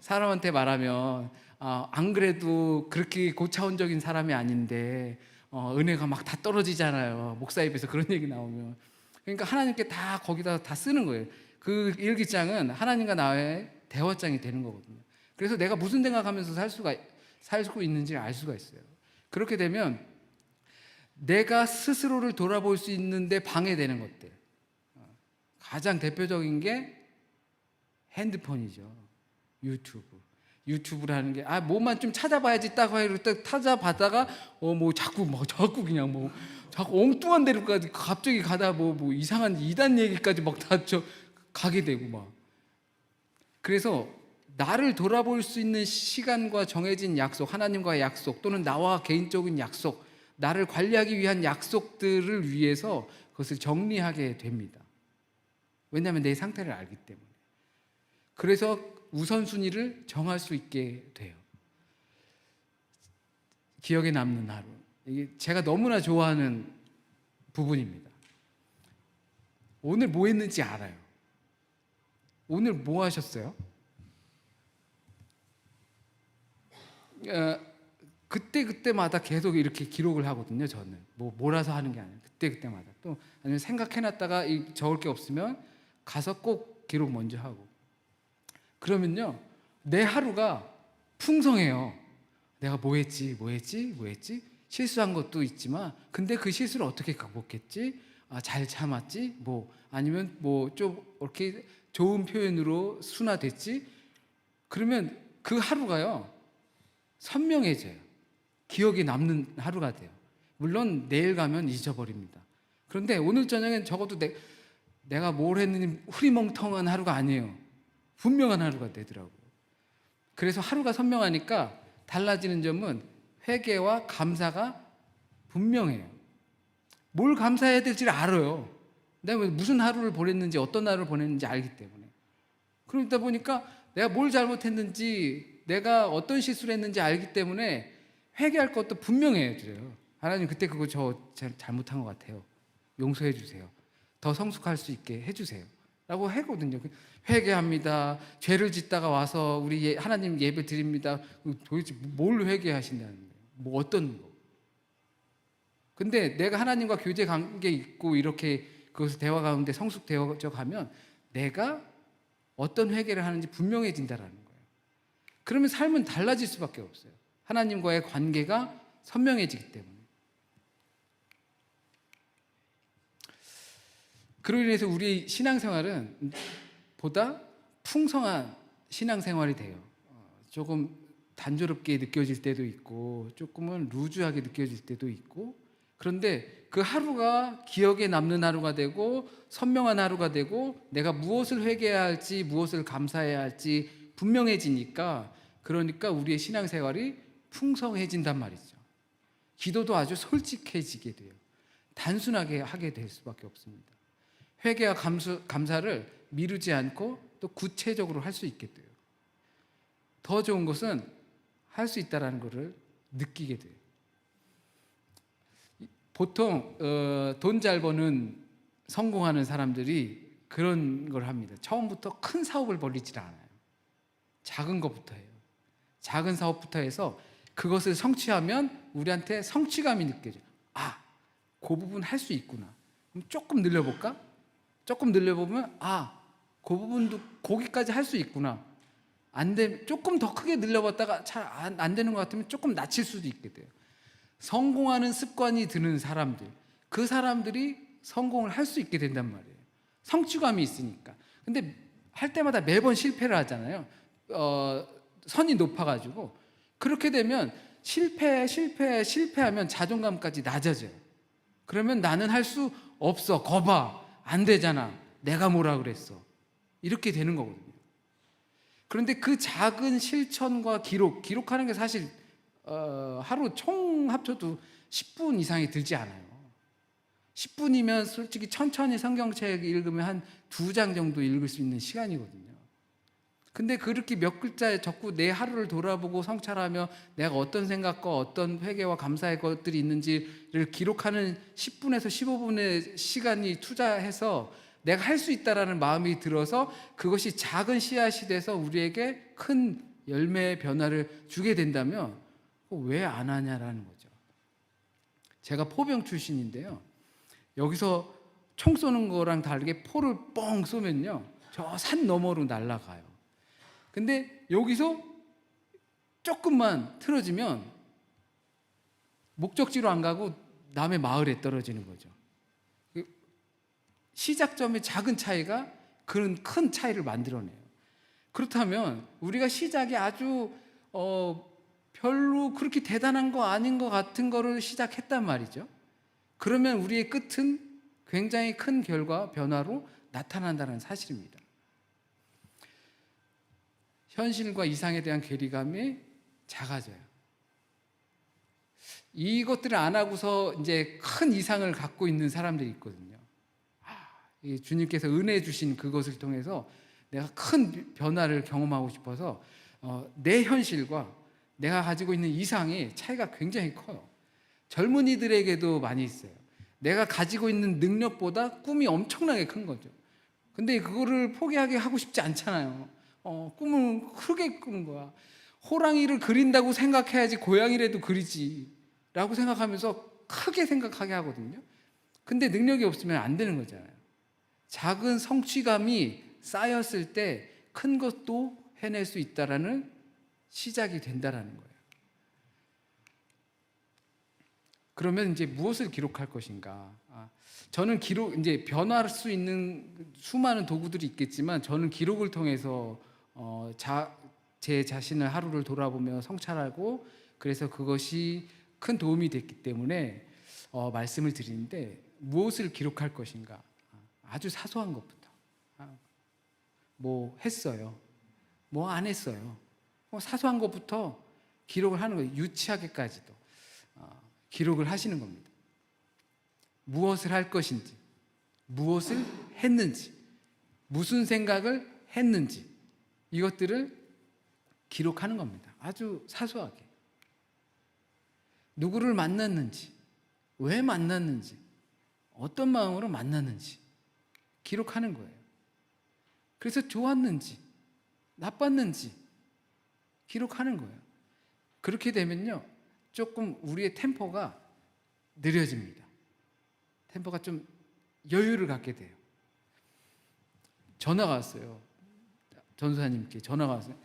사람한테 말하면 안 그래도 그렇게 고차원적인 사람이 아닌데 은혜가 다 떨어지잖아요. 목사 입에서 그런 얘기 나오면. 그러니까 하나님께 다 거기다 다 쓰는 거예요. 그 일기장은 하나님과 나의 대화장이 되는 거거든요. 그래서 내가 무슨 생각하면서 살고 있는지 알 수가 있어요. 그렇게 되면 내가 스스로를 돌아볼 수 있는데 방해되는 것들, 가장 대표적인 게 핸드폰이죠. 유튜브라는 게 뭐만 좀 찾아봐야지 딱 찾아봤다가 자꾸 그냥 자꾸 엉뚱한 데로까지 갑자기 가다 이상한 이단 얘기까지 다 가게 되고 그래서 나를 돌아볼 수 있는 시간과 정해진 약속, 하나님과의 약속 또는 나와 개인적인 약속, 나를 관리하기 위한 약속들을 위해서 그것을 정리하게 됩니다. 왜냐하면 내 상태를 알기 때문에. 그래서 우선순위를 정할 수 있게 돼요. 기억에 남는 하루. 이게 제가 너무나 좋아하는 부분입니다. 오늘 뭐 했는지 알아요. 오늘 뭐 하셨어요? 그때마다 계속 이렇게 기록을 하거든요. 저는 몰아서 하는 게 아니에요. 그때마다. 또 아니면 생각해놨다가 적을 게 없으면 가서 꼭 기록 먼저 하고. 그러면요 내 하루가 풍성해요. 내가 뭐 했지 실수한 것도 있지만 근데 그 실수를 어떻게 극복했지, 잘 참았지, 아니면 좀 이렇게 좋은 표현으로 순화됐지. 그러면 그 하루가요 선명해져요. 기억에 남는 하루가 돼요. 물론 내일 가면 잊어버립니다. 그런데 오늘 저녁엔 적어도 내가 뭘 했는지 흐리멍텅한 하루가 아니에요. 분명한 하루가 되더라고요. 그래서 하루가 선명하니까 달라지는 점은 회개와 감사가 분명해요. 뭘 감사해야 될지를 알아요. 내가 무슨 하루를 보냈는지 어떤 하루를 보냈는지 알기 때문에. 그러다 보니까 내가 뭘 잘못했는지 내가 어떤 실수를 했는지 알기 때문에 회개할 것도 분명해져요. 하나님 그때 그거 저 잘못한 것 같아요. 용서해 주세요. 더 성숙할 수 있게 해주세요. 라고 하거든요. 회개합니다. 죄를 짓다가 와서 우리 하나님 예배 드립니다. 도대체 뭘 회개하신다는 거예요? 뭐 어떤 거? 근데 내가 하나님과 교제 관계 있고 이렇게 그것을 대화 가운데 성숙되어져 가면 내가 어떤 회개를 하는지 분명해진다라는 거예요. 그러면 삶은 달라질 수밖에 없어요. 하나님과의 관계가 선명해지기 때문에. 그로 인해서 우리 신앙생활은 보다 풍성한 신앙생활이 돼요. 조금 단조롭게 느껴질 때도 있고 조금은 루즈하게 느껴질 때도 있고, 그런데 그 하루가 기억에 남는 하루가 되고 선명한 하루가 되고 내가 무엇을 회개해야 할지 무엇을 감사해야 할지 분명해지니까, 그러니까 우리의 신앙생활이 풍성해진단 말이죠. 기도도 아주 솔직해지게 돼요. 단순하게 하게 될 수밖에 없습니다. 회개와 감사를 미루지 않고 또 구체적으로 할 수 있게 돼요. 더 좋은 것은 할 수 있다는 것을 느끼게 돼요. 보통 돈 잘 버는 성공하는 사람들이 그런 걸 합니다. 처음부터 큰 사업을 벌리질 않아요. 작은 것부터 해요. 작은 사업부터 해서 그것을 성취하면 우리한테 성취감이 느껴져요. 아, 그 부분 할 수 있구나. 그럼 조금 늘려볼까? 조금 늘려보면 그 부분도 거기까지 할 수 있구나. 조금 더 크게 늘려봤다가 잘 안 되는 것 같으면 조금 낮출 수도 있게 돼요. 성공하는 습관이 드는 사람들, 그 사람들이 성공을 할 수 있게 된단 말이에요. 성취감이 있으니까. 근데 할 때마다 매번 실패를 하잖아요. 선이 높아가지고. 그렇게 되면 실패하면 자존감까지 낮아져요. 그러면 나는 할 수 없어. 거봐. 안 되잖아. 내가 뭐라 그랬어. 이렇게 되는 거거든요. 그런데 그 작은 실천과 기록하는 게 사실 하루 총 합쳐도 10분 이상이 들지 않아요. 10분이면 솔직히 천천히 성경책 읽으면 한 2장 정도 읽을 수 있는 시간이거든요. 근데 그렇게 몇 글자에 적고 내 하루를 돌아보고 성찰하며 내가 어떤 생각과 어떤 회개와 감사의 것들이 있는지를 기록하는 10분에서 15분의 시간이 투자해서 내가 할 수 있다라는 마음이 들어서 그것이 작은 씨앗이 돼서 우리에게 큰 열매의 변화를 주게 된다면 왜 안 하냐라는 거죠. 제가 포병 출신인데요. 여기서 총 쏘는 거랑 다르게 포를 뻥 쏘면요, 저 산 너머로 날아가요. 근데 여기서 조금만 틀어지면 목적지로 안 가고 남의 마을에 떨어지는 거죠. 시작점의 작은 차이가 그런 큰 차이를 만들어내요. 그렇다면 우리가 시작이 아주 별로 그렇게 대단한 거 아닌 것 같은 거를 시작했단 말이죠. 그러면 우리의 끝은 굉장히 큰 결과, 변화로 나타난다는 사실입니다. 현실과 이상에 대한 괴리감이 작아져요. 이것들을 안 하고서 이제 큰 이상을 갖고 있는 사람들이 있거든요. 주님께서 은혜 주신 그것을 통해서 내가 큰 변화를 경험하고 싶어서 내 현실과 내가 가지고 있는 이상의 차이가 굉장히 커요. 젊은이들에게도 많이 있어요. 내가 가지고 있는 능력보다 꿈이 엄청나게 큰 거죠. 근데 그거를 포기하게 하고 싶지 않잖아요. 꿈을 크게 꾸는 거야. 호랑이를 그린다고 생각해야지 고양이라도 그리지 라고 생각하면서 크게 생각하게 하거든요. 근데 능력이 없으면 안 되는 거잖아요. 작은 성취감이 쌓였을 때 큰 것도 해낼 수 있다라는 시작이 된다라는 거예요. 그러면 이제 무엇을 기록할 것인가? 저는 이제 변화할 수 있는 수많은 도구들이 있겠지만 저는 기록을 통해서 제 자신을 하루를 돌아보며 성찰하고, 그래서 그것이 큰 도움이 됐기 때문에 말씀을 드리는데, 무엇을 기록할 것인가? 아주 사소한 것부터. 뭐 했어요. 뭐 안 했어요. 사소한 것부터 기록을 하는 거예요. 유치하게까지도 기록을 하시는 겁니다. 무엇을 할 것인지, 무엇을 했는지, 무슨 생각을 했는지, 이것들을 기록하는 겁니다. 아주 사소하게. 누구를 만났는지, 왜 만났는지, 어떤 마음으로 만났는지 기록하는 거예요. 그래서 좋았는지, 나빴는지 기록하는 거예요. 그렇게 되면요, 조금 우리의 템포가 느려집니다. 템포가 좀 여유를 갖게 돼요. 전화가 왔어요. 전도사님께 전화가 왔어요.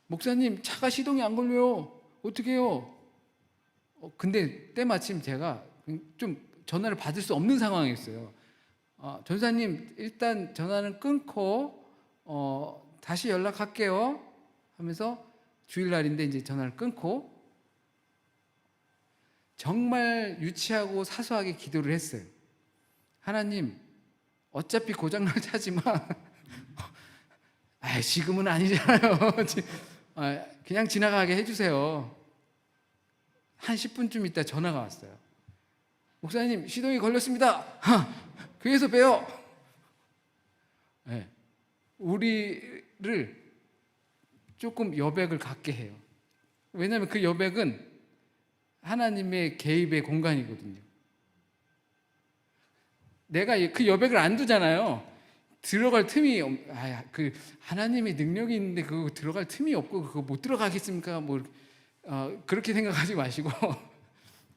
목사님, 차가 시동이 안 걸려요. 어떻게 해요? 근데 때마침 제가 좀 전화를 받을 수 없는 상황이었어요. 전도사님, 일단 전화는 끊고 다시 연락할게요 하면서, 주일날인데 이제 전화를 끊고 정말 유치하고 사소하게 기도를 했어요. 하나님, 어차피 고장날 차지만 지금은 아니잖아요. 그냥 지나가게 해주세요. 한 10분쯤 있다 전화가 왔어요. 목사님, 시동이 걸렸습니다. 교회에서 봬요. 네. 우리를 조금 여백을 갖게 해요. 왜냐하면 그 여백은 하나님의 개입의 공간이거든요. 내가 그 여백을 안 두잖아요. 들어갈 틈이 그 하나님의 능력이 있는데 그거 들어갈 틈이 없고 그거 못 들어가겠습니까? 그렇게 생각하지 마시고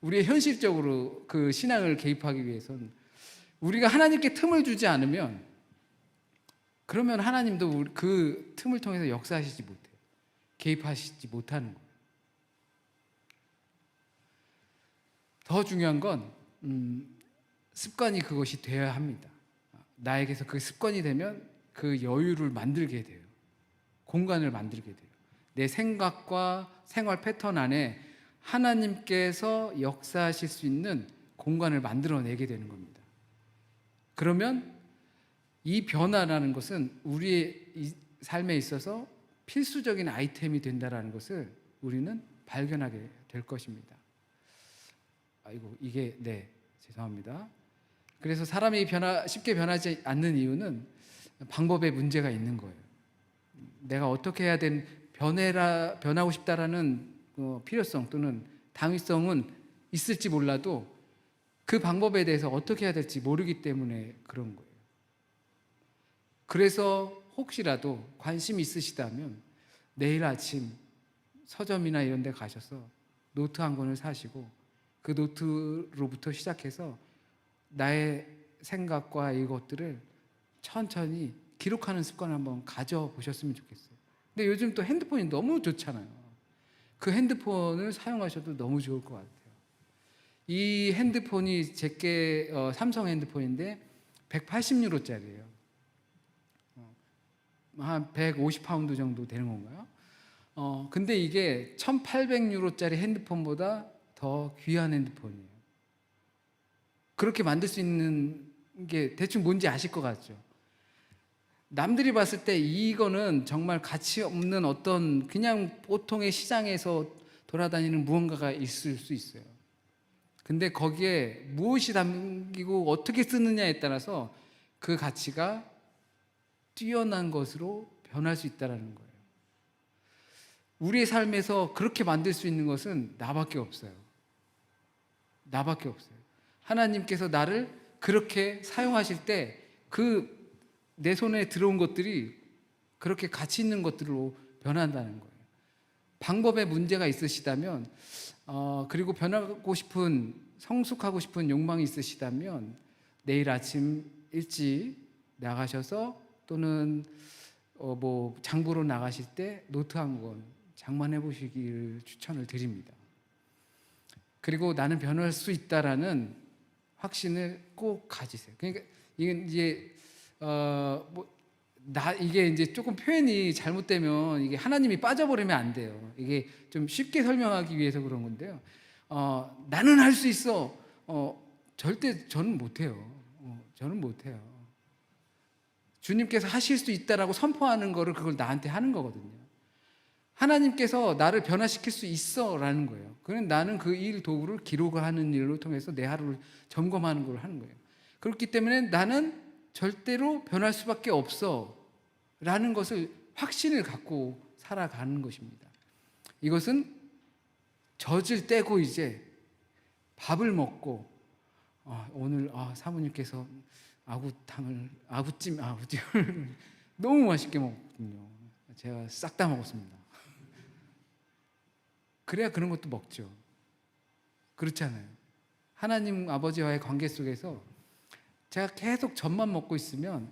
우리의 현실적으로 그 신앙을 개입하기 위해서는 우리가 하나님께 틈을 주지 않으면, 그러면 하나님도 그 틈을 통해서 역사하시지 못해요. 개입하시지 못하는 거예요. 더 중요한 건 습관이 그것이 되어야 합니다. 나에게서 그 습관이 되면 그 여유를 만들게 돼요. 공간을 만들게 돼요. 내 생각과 생활 패턴 안에 하나님께서 역사하실 수 있는 공간을 만들어내게 되는 겁니다. 그러면 이 변화라는 것은 우리의 삶에 있어서 필수적인 아이템이 된다는 것을 우리는 발견하게 될 것입니다. 죄송합니다. 그래서 사람이 쉽게 변하지 않는 이유는 방법에 문제가 있는 거예요. 내가 어떻게 해야 변하고 싶다라는 필요성 또는 당위성은 있을지 몰라도 그 방법에 대해서 어떻게 해야 될지 모르기 때문에 그런 거예요. 그래서 혹시라도 관심이 있으시다면 내일 아침 서점이나 이런 데 가셔서 노트 한 권을 사시고 그 노트로부터 시작해서 나의 생각과 이것들을 천천히 기록하는 습관을 한번 가져보셨으면 좋겠어요. 근데 요즘 또 핸드폰이 너무 좋잖아요. 그 핸드폰을 사용하셔도 너무 좋을 것 같아요. 이 핸드폰이 제게 삼성 핸드폰인데 180유로짜리예요. 한 150파운드 정도 되는 건가요? 근데 이게 1800유로짜리 핸드폰보다 더 귀한 핸드폰이에요. 그렇게 만들 수 있는 게 대충 뭔지 아실 것 같죠? 남들이 봤을 때 이거는 정말 가치 없는 어떤 그냥 보통의 시장에서 돌아다니는 무언가가 있을 수 있어요. 근데 거기에 무엇이 담기고 어떻게 쓰느냐에 따라서 그 가치가 뛰어난 것으로 변할 수 있다는 거예요. 우리의 삶에서 그렇게 만들 수 있는 것은 나밖에 없어요. 나밖에 없어요. 하나님께서 나를 그렇게 사용하실 때 내 손에 들어온 것들이 그렇게 가치 있는 것들로 변한다는 거예요. 방법에 문제가 있으시다면 그리고 변하고 싶은, 성숙하고 싶은 욕망이 있으시다면 내일 아침 일찍 나가셔서 또는 장보러 나가실 때 노트 한 권 장만해 보시기를 추천을 드립니다. 그리고 나는 변할 수 있다라는 확신을 꼭 가지세요. 그러니까 이게 이제 조금 표현이 잘못되면 이게 하나님이 빠져버리면 안 돼요. 이게 좀 쉽게 설명하기 위해서 그런 건데요. 나는 할 수 있어. 절대 저는 못해요. 저는 못해요. 주님께서 하실 수 있다라고 선포하는 거를 그걸 나한테 하는 거거든요. 하나님께서 나를 변화시킬 수 있어라는 거예요. 그럼 나는 그 일 도구를 기록을 하는 일로 통해서 내 하루를 점검하는 걸 하는 거예요. 그렇기 때문에 나는 절대로 변할 수밖에 없어라는 것을 확신을 갖고 살아가는 것입니다. 이것은 젖을 떼고 이제 밥을 먹고 오늘 사모님께서 아구찜을 너무 맛있게 먹거든요. 제가 싹 다 먹었습니다. 그래야 그런 것도 먹죠. 그렇잖아요. 하나님 아버지와의 관계 속에서 제가 계속 젖만 먹고 있으면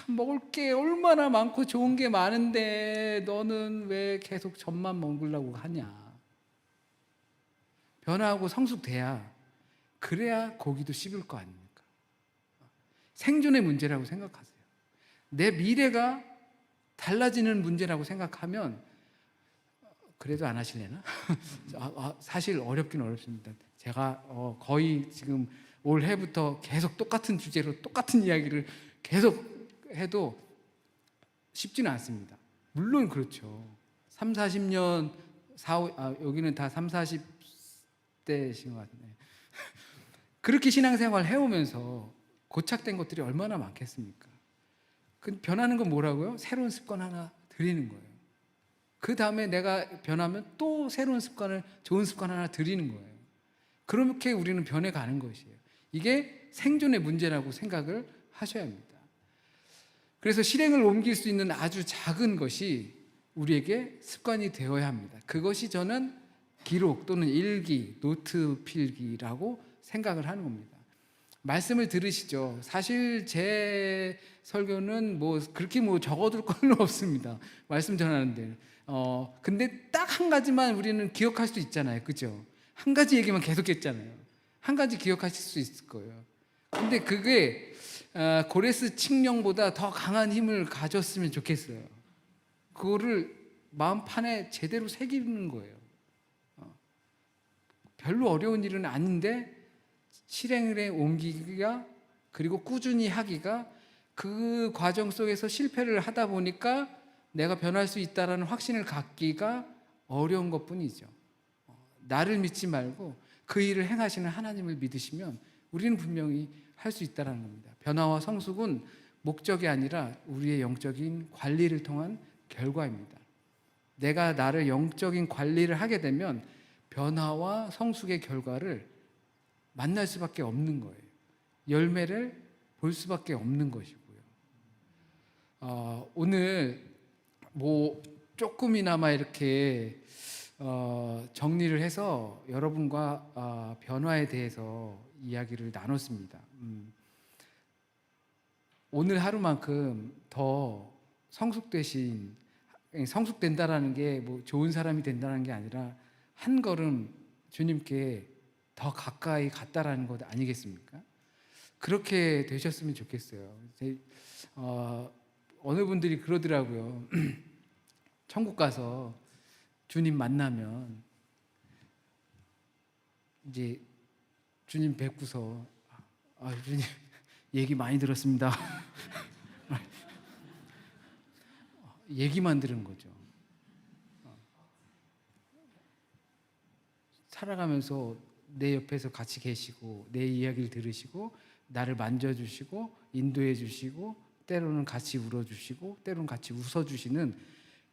먹을 게 얼마나 많고 좋은 게 많은데 너는 왜 계속 젖만 먹으려고 하냐. 변화하고 성숙돼야 그래야 고기도 씹을 거 아닙니까? 생존의 문제라고 생각하세요. 내 미래가 달라지는 문제라고 생각하면 그래도 안 하실래나? 사실 어렵긴 어렵습니다. 제가 거의 지금 올해부터 계속 똑같은 주제로 똑같은 이야기를 계속 해도 쉽지는 않습니다. 물론 그렇죠. 3, 40년 여기는 다 3, 40대신 것 같은데 그렇게 신앙생활 해오면서 고착된 것들이 얼마나 많겠습니까? 그 변하는 건 뭐라고요? 새로운 습관 하나 들이는 거예요. 그 다음에 내가 변하면 또 새로운 습관을, 좋은 습관 하나 들이는 거예요. 그렇게 우리는 변해가는 것이에요. 이게 생존의 문제라고 생각을 하셔야 합니다. 그래서 실행을 옮길 수 있는 아주 작은 것이 우리에게 습관이 되어야 합니다. 그것이 저는 기록 또는 일기, 노트 필기라고 생각을 하는 겁니다. 말씀을 들으시죠. 사실 제 설교는 그렇게 적어둘 건 없습니다. 말씀 전하는데. 근데 딱 한 가지만 우리는 기억할 수 있잖아요. 그죠? 한 가지 얘기만 계속 했잖아요. 한 가지 기억하실 수 있을 거예요. 근데 그게 고레스 칙령보다 더 강한 힘을 가졌으면 좋겠어요. 그거를 마음판에 제대로 새기는 거예요. 별로 어려운 일은 아닌데 실행에 옮기기가 그리고 꾸준히 하기가 그 과정 속에서 실패를 하다 보니까 내가 변할 수 있다는 확신을 갖기가 어려운 것뿐이죠. 나를 믿지 말고 그 일을 행하시는 하나님을 믿으시면 우리는 분명히 할 수 있다는 겁니다. 변화와 성숙은 목적이 아니라 우리의 영적인 관리를 통한 결과입니다. 내가 나를 영적인 관리를 하게 되면 변화와 성숙의 결과를 만날 수밖에 없는 거예요. 열매를 볼 수밖에 없는 것이고요. 오늘 조금이나마 이렇게 정리를 해서 여러분과 변화에 대해서 이야기를 나눴습니다. 오늘 하루만큼 더 성숙된다라는 게 좋은 사람이 된다는 게 아니라 한 걸음 주님께 더 가까이 갔다라는 것 아니겠습니까? 그렇게 되셨으면 좋겠어요. 어느 분들이 그러더라고요. 천국 가서 주님 만나면 이제 주님 뵙고서 주님 얘기 많이 들었습니다. 얘기만 들은 거죠. 살아가면서 내 옆에서 같이 계시고 내 이야기를 들으시고 나를 만져주시고 인도해 주시고 때로는 같이 울어주시고 때로는 같이 웃어주시는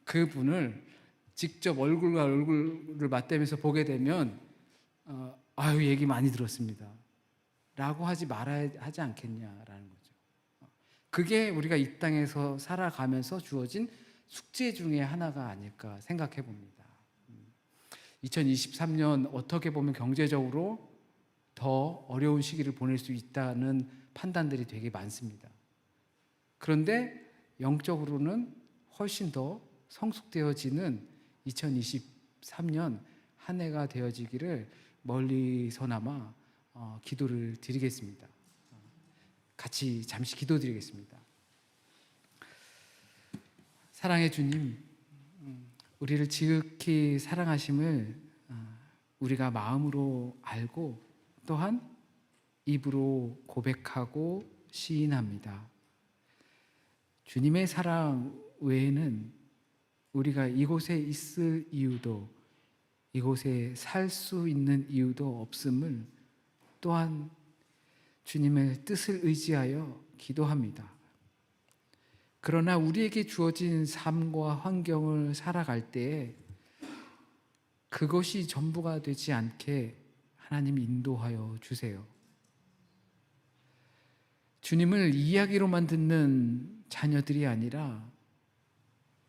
그분을 직접 얼굴과 얼굴을 맞대면서 보게 되면 얘기 많이 들었습니다 라고 하지 말아야 하지 않겠냐라는 거죠. 그게 우리가 이 땅에서 살아가면서 주어진 숙제 중에 하나가 아닐까 생각해 봅니다. 2023년 어떻게 보면 경제적으로 더 어려운 시기를 보낼 수 있다는 판단들이 되게 많습니다. 그런데 영적으로는 훨씬 더 성숙되어지는 2023년 한 해가 되어지기를 멀리서나마 기도를 드리겠습니다. 같이 잠시 기도드리겠습니다. 사랑의 주님, 우리를 지극히 사랑하심을 우리가 마음으로 알고 또한 입으로 고백하고 시인합니다. 주님의 사랑 외에는 우리가 이곳에 있을 이유도, 이곳에 살 수 있는 이유도 없음을 또한 주님의 뜻을 의지하여 기도합니다. 그러나 우리에게 주어진 삶과 환경을 살아갈 때에 그것이 전부가 되지 않게 하나님 인도하여 주세요. 주님을 이야기로만 듣는 자녀들이 아니라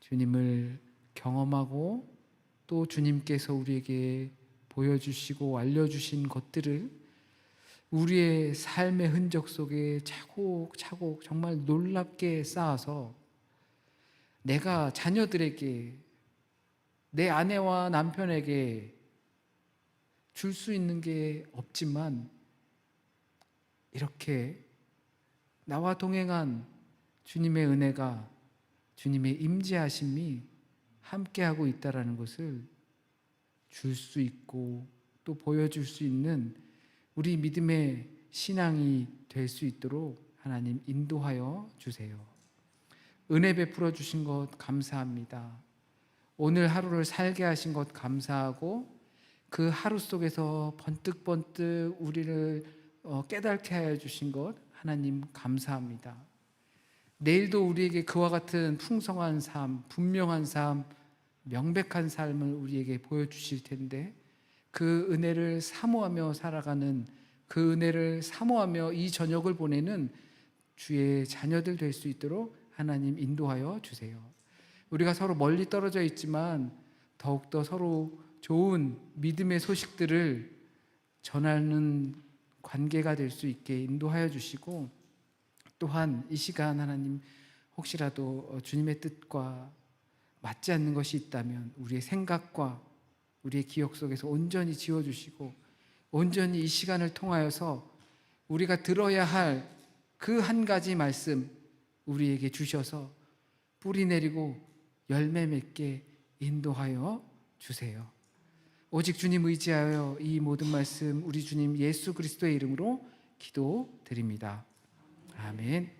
주님을 경험하고 또 주님께서 우리에게 보여주시고 알려주신 것들을 우리의 삶의 흔적 속에 차곡차곡 정말 놀랍게 쌓아서 내가 자녀들에게, 내 아내와 남편에게 줄 수 있는 게 없지만 이렇게 나와 동행한 주님의 은혜가, 주님의 임재하심이 함께하고 있다는 것을 줄 수 있고 또 보여줄 수 있는 우리 믿음의 신앙이 될 수 있도록 하나님 인도하여 주세요. 은혜 베풀어 주신 것 감사합니다. 오늘 하루를 살게 하신 것 감사하고 그 하루 속에서 번뜩번뜩 우리를 깨닫게 하여 주신 것 하나님 감사합니다. 내일도 우리에게 그와 같은 풍성한 삶, 분명한 삶, 명백한 삶을 우리에게 보여주실 텐데 그 은혜를 사모하며 살아가는, 그 은혜를 사모하며 이 저녁을 보내는 주의 자녀들 될 수 있도록 하나님 인도하여 주세요. 우리가 서로 멀리 떨어져 있지만 더욱더 서로 좋은 믿음의 소식들을 전하는 관계가 될 수 있게 인도하여 주시고, 또한 이 시간 하나님 혹시라도 주님의 뜻과 맞지 않는 것이 있다면 우리의 생각과 우리의 기억 속에서 온전히 지워주시고, 온전히 이 시간을 통하여서 우리가 들어야 할 그 한 가지 말씀 우리에게 주셔서 뿌리 내리고 열매 맺게 인도하여 주세요. 오직 주님 의지하여 이 모든 말씀 우리 주님 예수 그리스도의 이름으로 기도드립니다. 아멘.